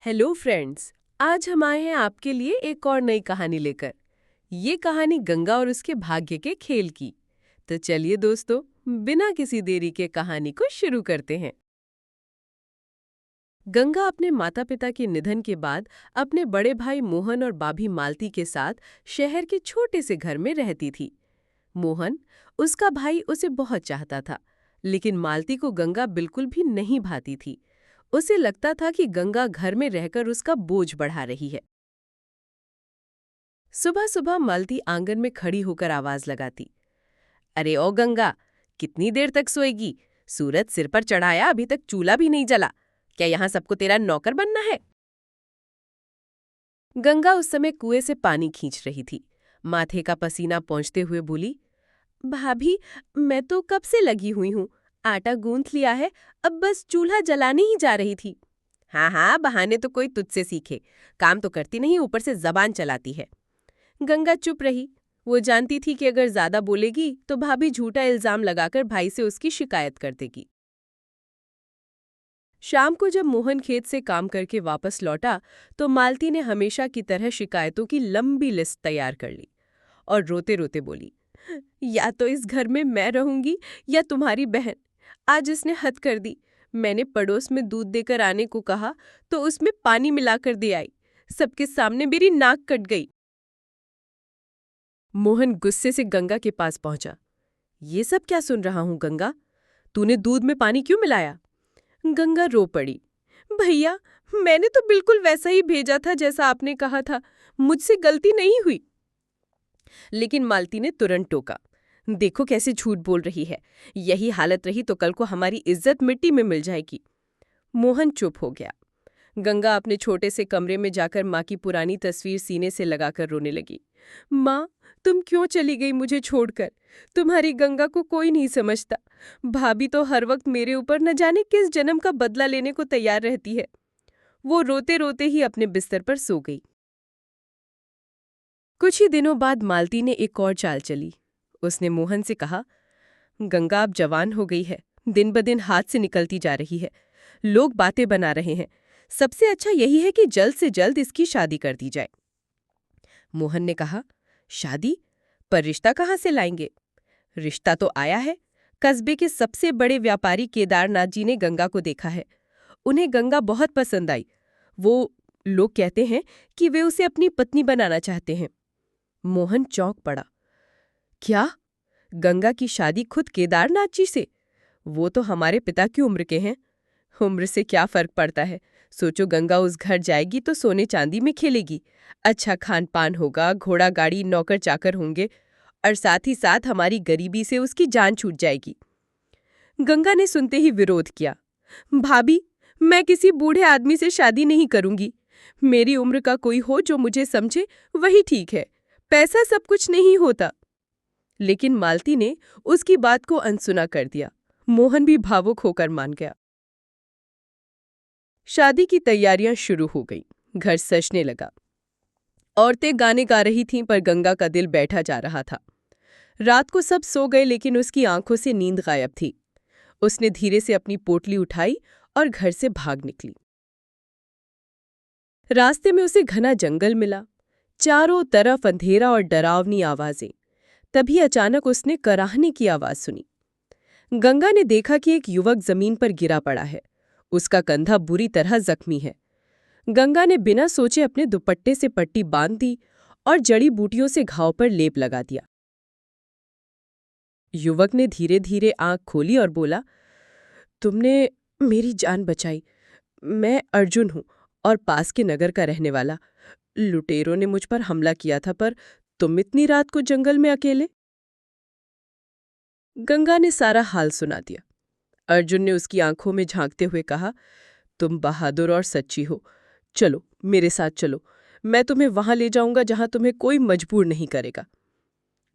Hello friends. आज हम आए हैं आपके लिए एक और नई कहानी लेकर। ये कहानी गंगा और उसके भाग्य के खेल की। तो चलिए दोस्तों, बिना किसी देरी के कहानी को शुरू करते हैं। गंगा अपने माता पिता के निधन के बाद अपने बड़े भाई मोहन और भाभी मालती के साथ शहर के छोटे से घर में रहती थी। मोहन, उसका भाई, उसे बहुत चाहता था, लेकिन मालती को गंगा बिल्कुल भी नहीं भाती थी। उसे लगता था कि गंगा घर में रहकर उसका बोझ बढ़ा रही है। सुबह सुबह मालती आंगन में खड़ी होकर आवाज लगाती, अरे ओ गंगा, कितनी देर तक सोएगी? सूरज सिर पर चढ़ाया, अभी तक चूल्हा भी नहीं जला। क्या यहाँ सबको तेरा नौकर बनना है? गंगा उस समय कुएं से पानी खींच रही थी। माथे का पसीना पोंछते हुए बोली, भाभी, मैं तो कब से लगी हुई हूँ। आटा गूंथ लिया है, अब बस चूल्हा जलाने ही जा रही थी। हाँ हाँ, बहाने तो कोई तुझसे सीखे। काम तो करती नहीं, ऊपर से जबान चलाती है। गंगा चुप रही। वो जानती थी कि अगर ज्यादा बोलेगी तो भाभी झूठा इल्जाम लगाकर भाई से उसकी शिकायत कर देगी। शाम को जब मोहन खेत से काम करके वापस लौटा तो मालती ने हमेशा की तरह शिकायतों की लंबी लिस्ट तैयार कर ली और रोते रोते बोली, या तो इस घर में मैं रहूंगी या तुम्हारी बहन। आज इसने हद कर दी। मैंने पड़ोस में दूध देकर आने को कहा तो उसमें पानी मिलाकर दे आई। सबके सामने मेरी नाक कट गई। मोहन गुस्से से गंगा के पास पहुंचा। ये सब क्या सुन रहा हूं गंगा? तूने दूध में पानी क्यों मिलाया? गंगा रो पड़ी। भैया, मैंने तो बिल्कुल वैसा ही भेजा था जैसा आपने कहा था। मुझसे गलती नहीं हुई। लेकिन मालती ने तुरंत टोका, देखो कैसे झूठ बोल रही है। यही हालत रही तो कल को हमारी इज्जत मिट्टी में मिल जाएगी। मोहन चुप हो गया। गंगा अपने छोटे से कमरे में जाकर माँ की पुरानी तस्वीर सीने से लगाकर रोने लगी। माँ, तुम क्यों चली गई मुझे छोड़कर? तुम्हारी गंगा को कोई नहीं समझता। भाभी तो हर वक्त मेरे ऊपर न जाने किस जन्म का बदला लेने को तैयार रहती है। वो रोते रोते ही अपने बिस्तर पर सो गई। कुछ ही दिनों बाद मालती ने एक और चाल चली। उसने मोहन से कहा, गंगा अब जवान हो गई है, दिन ब दिन हाथ से निकलती जा रही है। लोग बातें बना रहे हैं। सबसे अच्छा यही है कि जल्द से जल्द इसकी शादी कर दी जाए। मोहन ने कहा, शादी? पर रिश्ता कहाँ से लाएंगे? रिश्ता तो आया है। कस्बे के सबसे बड़े व्यापारी केदारनाथ जी ने गंगा को देखा है। उन्हें गंगा बहुत पसंद आई। वो लोग कहते हैं कि वे उसे अपनी पत्नी बनाना चाहते हैं। मोहन चौंक पड़ा। क्या? गंगा की शादी खुद केदारनाथ जी से? वो तो हमारे पिता की उम्र के हैं। उम्र से क्या फर्क पड़ता है? सोचो, गंगा उस घर जाएगी तो सोने चांदी में खेलेगी। अच्छा खान पान होगा, घोड़ा गाड़ी नौकर चाकर होंगे, और साथ ही साथ हमारी गरीबी से उसकी जान छूट जाएगी। गंगा ने सुनते ही विरोध किया। भाभी, मैं किसी बूढ़े आदमी से शादी नहीं करूंगी। मेरी उम्र का कोई हो जो मुझे समझे, वही ठीक है। पैसा सब कुछ नहीं होता। लेकिन मालती ने उसकी बात को अनसुना कर दिया। मोहन भी भावुक होकर मान गया। शादी की तैयारियां शुरू हो गई। घर सजने लगा। औरतें गाने गा रही थीं, पर गंगा का दिल बैठा जा रहा था। रात को सब सो गए, लेकिन उसकी आंखों से नींद गायब थी। उसने धीरे से अपनी पोटली उठाई और घर से भाग निकली। रास्ते में उसे घना जंगल मिला। चारों तरफ अंधेरा और डरावनी आवाजें। तभी अचानक उसने कराहने की आवाज सुनी। गंगा ने देखा कि एक युवक जमीन पर गिरा पड़ा है। उसका कंधा बुरी तरह जख्मी है। गंगा ने बिना सोचे अपने दुपट्टे से पट्टी बांध दी और जड़ी बूटियों से घाव पर लेप लगा दिया। युवक ने धीरे धीरे आंख खोली और बोला, तुमने मेरी जान बचाई। मैं अर्जुन हूं और पास के नगर का रहने वाला। लुटेरों ने मुझ पर हमला किया था, पर तुम इतनी रात को जंगल में अकेले? गंगा ने सारा हाल सुना दिया। अर्जुन ने उसकी आंखों में झांकते हुए कहा, तुम बहादुर और सच्ची हो। चलो, मेरे साथ चलो। मैं तुम्हें वहां ले जाऊंगा जहां तुम्हें कोई मजबूर नहीं करेगा।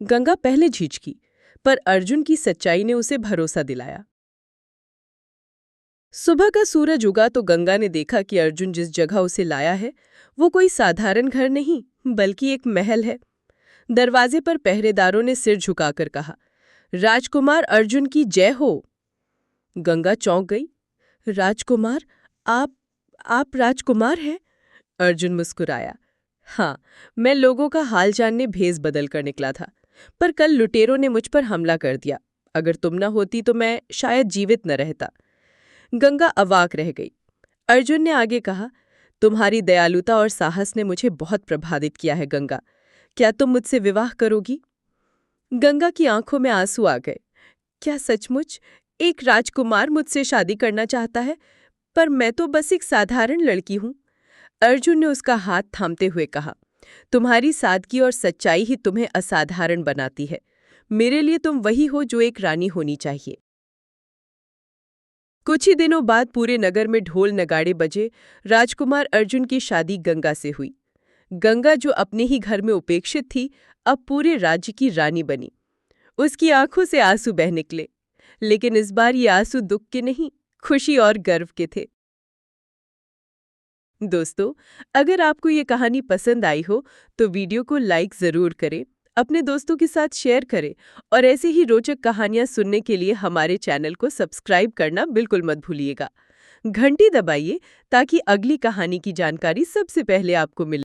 गंगा पहले झिझकी, पर अर्जुन की सच्चाई ने उसे भरोसा दिलाया। सुबह का सूरज उगा तो गंगा ने देखा कि अर्जुन जिस जगह उसे लाया है वो कोई साधारण घर नहीं, बल्कि एक महल है। दरवाजे पर पहरेदारों ने सिर झुकाकर कहा, राजकुमार अर्जुन की जय हो। गंगा चौंक गई। राजकुमार? आप आप राजकुमार हैं? अर्जुन मुस्कुराया। हाँ, मैं लोगों का हाल जानने भेस बदल कर निकला था, पर कल लुटेरों ने मुझ पर हमला कर दिया। अगर तुम न होती तो मैं शायद जीवित न रहता। गंगा अवाक रह गई। अर्जुन ने आगे कहा, तुम्हारी दयालुता और साहस ने मुझे बहुत प्रभावित किया है गंगा। क्या तुम मुझसे विवाह करोगी? गंगा की आंखों में आंसू आ गए। क्या सचमुच एक राजकुमार मुझसे शादी करना चाहता है? पर मैं तो बस एक साधारण लड़की हूं। अर्जुन ने उसका हाथ थामते हुए कहा, तुम्हारी सादगी और सच्चाई ही तुम्हें असाधारण बनाती है। मेरे लिए तुम वही हो जो एक रानी होनी चाहिए। कुछ ही दिनों बाद पूरे नगर में ढोल नगाड़े बजे। राजकुमार अर्जुन की शादी गंगा से हुई। गंगा, जो अपने ही घर में उपेक्षित थी, अब पूरे राज्य की रानी बनी। उसकी आंखों से आंसू बह निकले, लेकिन इस बार ये आंसू दुख के नहीं, खुशी और गर्व के थे। दोस्तों, अगर आपको ये कहानी पसंद आई हो तो वीडियो को लाइक ज़रूर करें, अपने दोस्तों के साथ शेयर करें और ऐसी ही रोचक कहानियाँ सुनने के लिए हमारे चैनल को सब्सक्राइब करना बिल्कुल मत भूलिएगा। घंटी दबाइए ताकि अगली कहानी की जानकारी सबसे पहले आपको मिले।